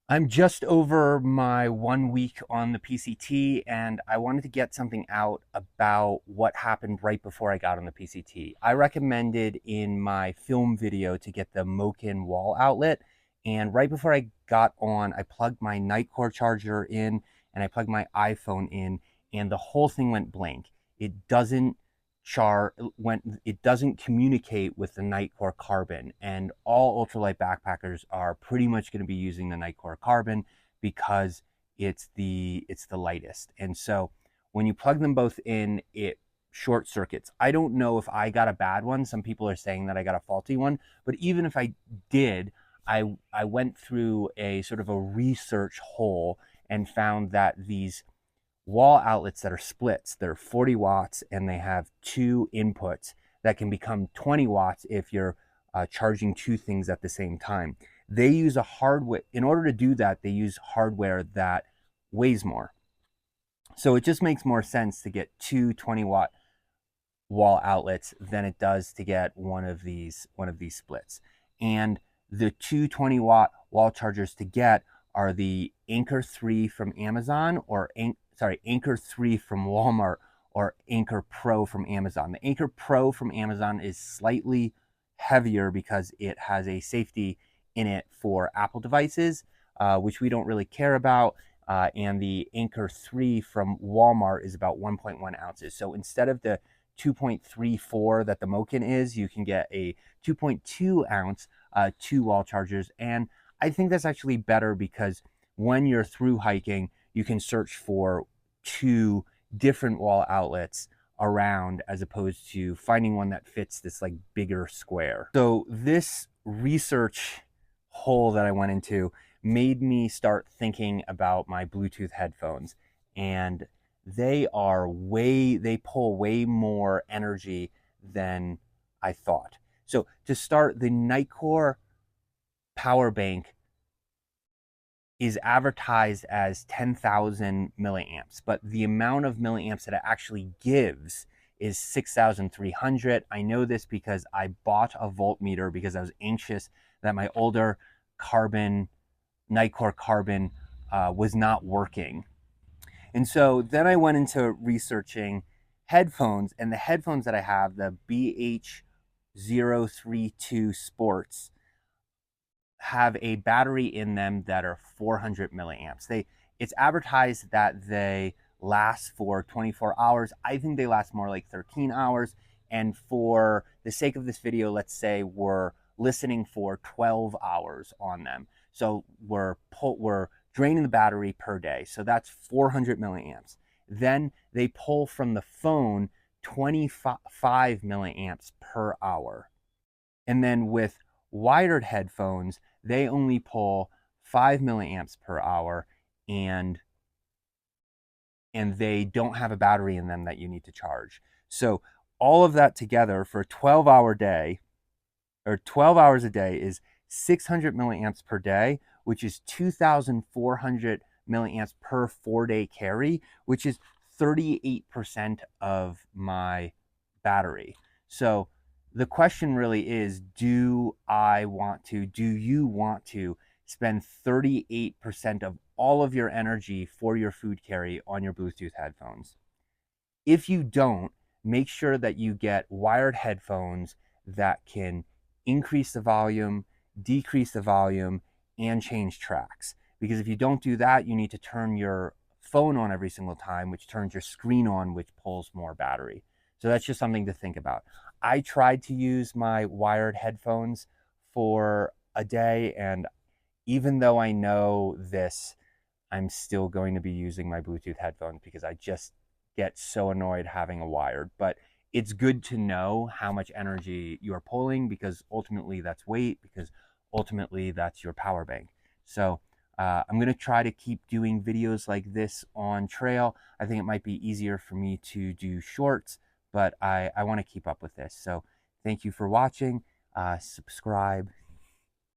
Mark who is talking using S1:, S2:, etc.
S1: I'm just over my 1 week on the PCT, and I wanted to get something out about what happened right before I got on the PCT. I recommended in my film video to get the Mokin wall outlet, and right before I got on, I plugged my Nightcore charger in and I plugged my iPhone in, and the whole thing went blank. It doesn't it doesn't communicate with the Nightcore Carbon, and all ultralight backpackers are pretty much going to be using the Nightcore Carbon because it's the lightest. And so when you plug them both in, it short circuits. I don't know if I got a bad one. Some people are saying that I got a faulty one, but even if I did, I went through a sort of a research hole and found that these wall outlets that are splits. They're 40 watts and they have two inputs that can become 20 watts if you're charging two things at the same time. They use a hardware, in order to do that, they use hardware that weighs more. So it just makes more sense to get two 20-watt wall outlets than it does to get one of these splits. And the two 20-watt wall chargers to get are the Anker 3 from Amazon, or Anker 3 from Walmart, or Anker Pro from Amazon. The Anker Pro from Amazon is slightly heavier because it has a safety in it for Apple devices, which we don't really care about. And the Anker 3 from Walmart is about 1.1 ounces. So instead of the 2.34 that the Mokin is, you can get a 2.2 ounce two wall chargers. And I think that's actually better because when you're through hiking, you can search for two different wall outlets around as opposed to finding one that fits this like bigger square. So this research hole that I went into made me start thinking about my Bluetooth headphones, and they pull way more energy than I thought. So to start, the Nightcore power bank is advertised as 10,000 milliamps, but the amount of milliamps that it actually gives is 6,300. I know this because I bought a voltmeter because I was anxious that my older carbon, Nightcore carbon, was not working. And so then I went into researching headphones, and the headphones that I have, the BH032 Sports, have a battery in them that are 400 milliamps. It's advertised that they last for 24 hours. I think they last more like 13 hours. And for the sake of this video, let's say we're listening for 12 hours on them. So we're draining the battery per day. So that's 400 milliamps. Then they pull from the phone 25 milliamps per hour. And then with wired headphones, they only pull 5 milliamps per hour, and they don't have a battery in them that you need to charge. So all of that together for a 12-hour day, or 12 hours a day, is 600 milliamps per day, which is 2,400 milliamps per 4-day carry, which is 38% of my battery. So the question really is, do you want to spend 38% of all of your energy for your food carry on your Bluetooth headphones? If you don't, make sure that you get wired headphones that can increase the volume, decrease the volume, and change tracks. Because if you don't do that, you need to turn your phone on every single time, which turns your screen on, which pulls more battery. So that's just something to think about. I tried to use my wired headphones for a day, and even though I know this, I'm still going to be using my Bluetooth headphones because I just get so annoyed having a wired. But it's good to know how much energy you are pulling, because ultimately that's weight, because ultimately that's your power bank. So I'm going to try to keep doing videos like this on trail. I think it might be easier for me to do shorts, but I want to keep up with this. So thank you for watching. Subscribe.